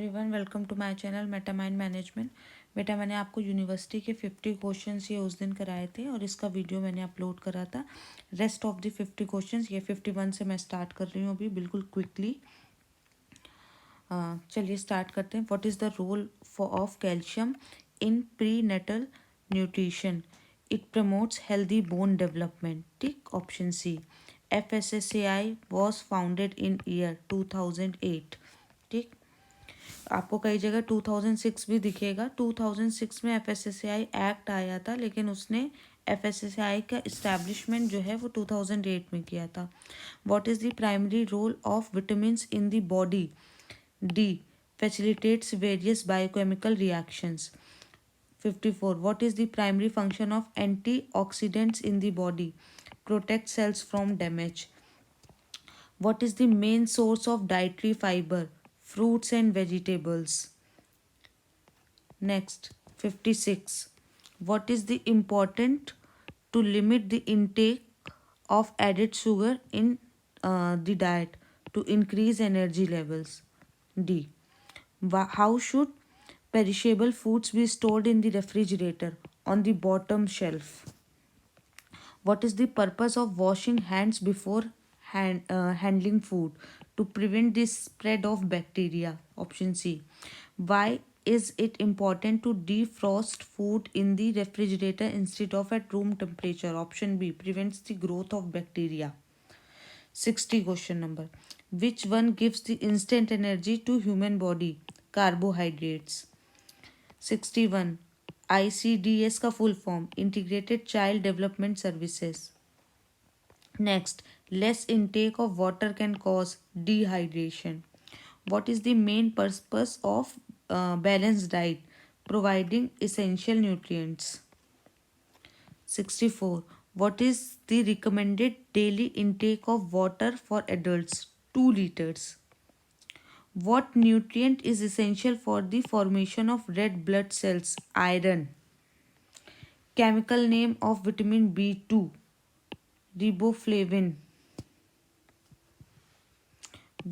Everyone, welcome to my channel Metamind Management. बेटा, मैंने आपको यूनिवर्सिटी के 50 क्वेश्चंस ये उस दिन कराए थे और इसका वीडियो मैंने अपलोड करा था। रेस्ट ऑफ द 50 क्वेश्चंस ये 51 से मैं स्टार्ट कर रही हूँ अभी बिल्कुल क्विकली। चलिए स्टार्ट करते हैं। What is the role of calcium in prenatal nutrition? It promotes healthy bone development. ठीक, option C. FSSAI was founded in year 2008। ठीक, आपको कई जगह 2006 भी दिखेगा। 2006 में FSSAI एक्ट आया था, लेकिन उसने FSSAI का इस्टेब्लिशमेंट जो है वो 2008 में किया था। What is the primary role of vitamins in the body? D, facilitates various biochemical reactions. 54. What is the primary function of antioxidants in the body? Protect cells from damage. What is the main source of dietary fiber? Fruits and vegetables. Next, 56. What is the important to limit the intake of added sugar in the diet to increase energy levels? D. How should perishable foods be stored in the refrigerator? On the bottom shelf. What is the purpose of washing hands before handling food? To prevent the spread of bacteria. Option C. Why is it important to defrost food in the refrigerator instead of at room temperature? Option B. Prevents the growth of bacteria. 60 question number. Which one gives the instant energy to human body? Carbohydrates. 61. ICDS का full form Integrated Child Development Services. Next, less intake of water can cause dehydration. What is the main purpose of balanced diet? Providing essential nutrients. 64. What is the recommended daily intake of water for adults? 2 liters. What nutrient is essential for the formation of red blood cells? Iron. Chemical name of vitamin B2? Riboflavin.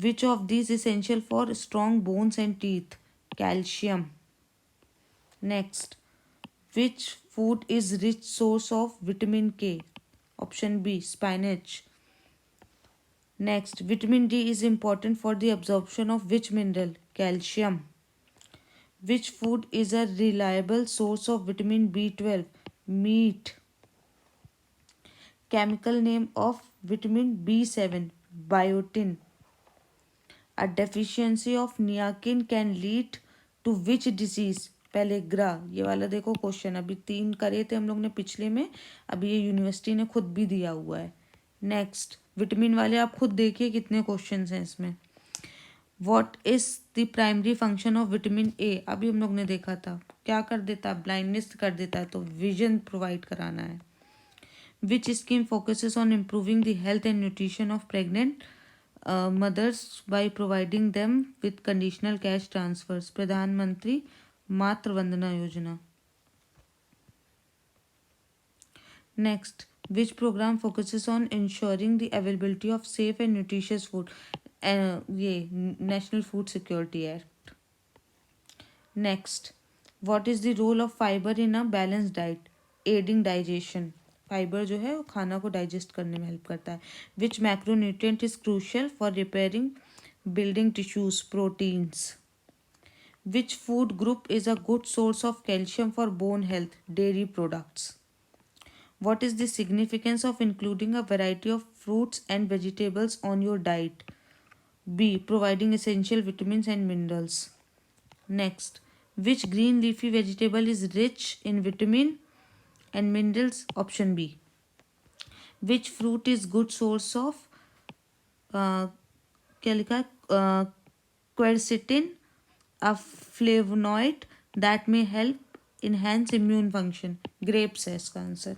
Which of these is essential for strong bones and teeth? Calcium. Next, which food is rich source of vitamin K? Option B, spinach. Next, vitamin D is important for the absorption of which mineral? Calcium. Which food is a reliable source of vitamin B12? Meat. Chemical name of vitamin B7? Biotin. A deficiency of niacin can lead to which disease? Pellagra. ये वाला देखो question, अभी 3 करे थे हम लोग ने पिछले में, अभी ये यूनिवर्सिटी ने खुद भी दिया हुआ है। नेक्स्ट, विटामिन वाले आप खुद देखिए कितने क्वेश्चन हैं इसमें। What is the primary function of vitamin ए? अभी हम लोग ने देखा था, क्या कर देता है? ब्लाइंडनेस कर देता है, तो विजन प्रोवाइड कराना है। विच scheme focuses on improving the health and nutrition of pregnant mothers by providing them with conditional cash transfers? प्रधानमंत्री मातृ Vandana Yojana. Next, which program focuses on ensuring the availability of safe and nutritious food? ये National Food Security Act. Next, what is the role of fiber in a balanced diet? Aiding digestion. Fibre जो है वो खाना को digest करने में help करता है। Which macronutrient is crucial for repairing building tissues? Proteins. Which food group is a good source of calcium for bone health? Dairy products. What is the significance of including a variety of fruits and vegetables on your diet? B. Providing essential vitamins and minerals. Next, which green leafy vegetable is rich in vitamin and minerals? Option B. Which fruit is good source of क्या लिखा है? Quercetin, a flavonoid that may help enhance immune function. Grapes है इसका answer.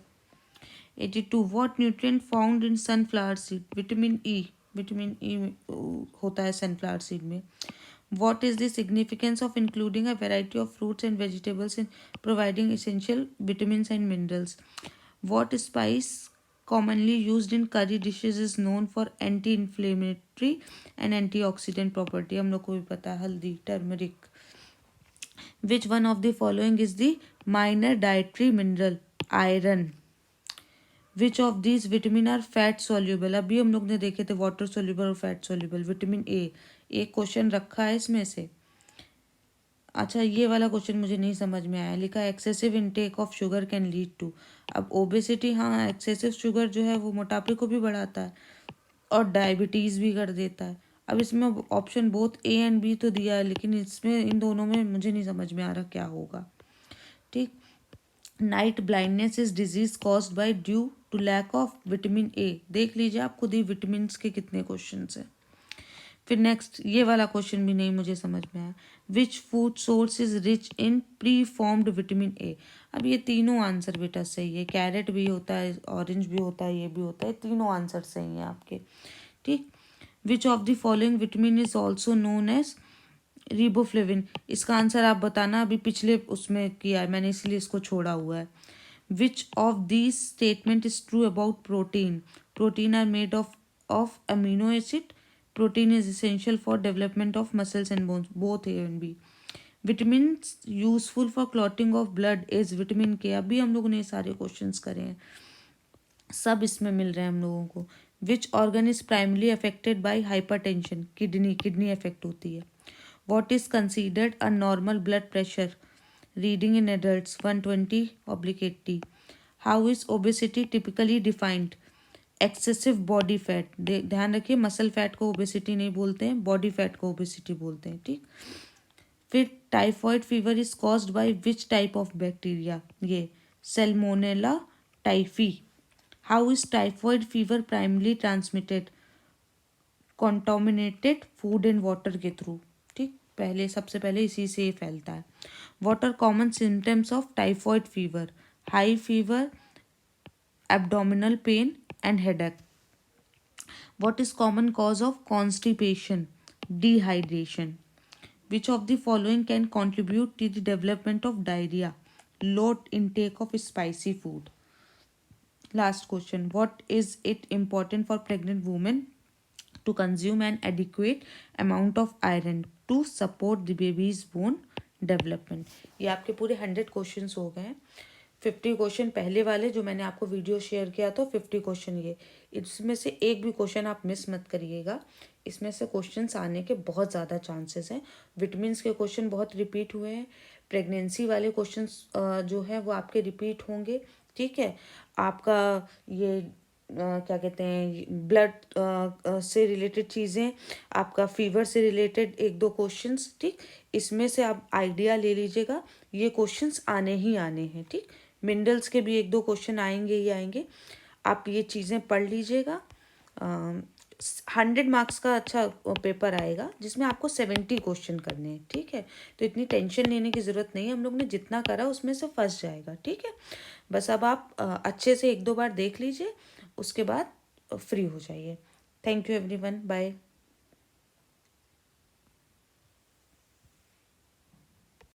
82. What nutrient found in sunflower seed? Vitamin E. Vitamin E होता है sunflower seed में। What is the significance of including a variety of fruits and vegetables in providing essential vitamins and minerals? What spice commonly used in curry dishes is known for anti-inflammatory and antioxidant property. हम लोग को भी पता है, हल्दी, turmeric. Which one of the following is the minor dietary mineral? Iron. Which of these vitamin are fat soluble? अभी हम लोग ने देखे थे वाटर सोल्यूबल और फैट सोल्यूबल. विटामिन ए, एक क्वेश्चन रखा है इसमें से. अच्छा, ये वाला क्वेश्चन मुझे नहीं समझ में आया. लिखा excessive intake of sugar can lead to. अब ओबेसिटी, हाँ, एक्सेसिव शुगर जो है वो मोटापे को भी बढ़ाता है और डायबिटीज़ भी कर देता है. अब इसमें option both A and B तो दिया है, लेकिन इसमें इन दोनों में मुझे नहीं समझ में आ रहा क्या होगा. ठीक. Night blindness is disease caused by due to lack of vitamin A. देख लीजिए आप खुद ही विटामिन के कितने क्वेश्चन है. फिर नेक्स्ट ये वाला क्वेश्चन भी नहीं मुझे समझ में आया. Which food source is rich in pre formed vitamin A? अब ये तीनों आंसर बेटा सही है. कैरेट भी होता है, ऑरेंज भी होता है, ये भी होता है. तीनों आंसर सही हैं आपके. ठीक. Which of the following vitamin is also known as riboflavin? इसका आंसर आप बताना. अभी पिछले उसमें किया है मैंने, इसलिए इसको छोड़ा हुआ है. Which of these statement is true about protein? Protein are made of amino acid. Protein is essential for development of muscles and bones, both A and B. Vitamins useful for clotting of blood is vitamin K. अभी हम लोगों ने ये सारे questions करे हैं, सब इसमें मिल रहे हैं हम लोगों को. Which organ is primarily affected by hypertension? Kidney affect होती है. What is considered a normal blood pressure? Reading in adults 120/80. How is obesity typically defined? Excessive body fat. ध्यान रखिए, मसल फैट को ओबेसिटी नहीं बोलते हैं, बॉडी फैट को obesity बोलते हैं. ठीक. फिर typhoid fever is caused by which type of bacteria? ये salmonella typhi. How is typhoid fever primarily transmitted? Contaminated food and water के थ्रू. ठीक. पहले सबसे पहले इसी से ही फैलता है. What are common symptoms of typhoid fever? High fever, abdominal pain and headache. What is common cause of constipation? Dehydration. Which of the following can contribute to the development of diarrhea? Low intake of spicy food. Last question. What is it important for pregnant women to consume an adequate amount of iron to support the baby's bone development? ये आपके पूरे 100 questions हो गए हैं. 50 question पहले वाले जो मैंने आपको वीडियो शेयर किया था, 50 क्वेश्चन ये. इसमें से एक भी क्वेश्चन आप मिस मत करिएगा. इसमें से क्वेश्चंस आने के बहुत ज़्यादा चांसेस हैं. विटामिन्स के क्वेश्चन बहुत रिपीट हुए हैं. प्रेगनेंसी वाले क्वेश्चंस जो है वो आपके रिपीट होंगे. ठीक है. आपका ये क्या कहते हैं, ब्लड से रिलेटेड चीज़ें, आपका फीवर से रिलेटेड एक दो क्वेश्चंस. ठीक. इसमें से आप आइडिया ले लीजिएगा, ये क्वेश्चंस आने ही आने हैं. ठीक. मिनरल्स के भी एक दो क्वेश्चन आएंगे ही आएंगे. आप ये चीज़ें पढ़ लीजिएगा. 100 मार्क्स का अच्छा पेपर आएगा जिसमें आपको 70 क्वेश्चन करने हैं. ठीक है. तो इतनी टेंशन लेने की ज़रूरत नहीं है. हम लोग ने जितना करा उसमें से फंस जाएगा. ठीक है. बस अब आप अच्छे से एक दो बार देख लीजिए, उसके बाद फ्री हो जाइए. Thank you everyone. बाय.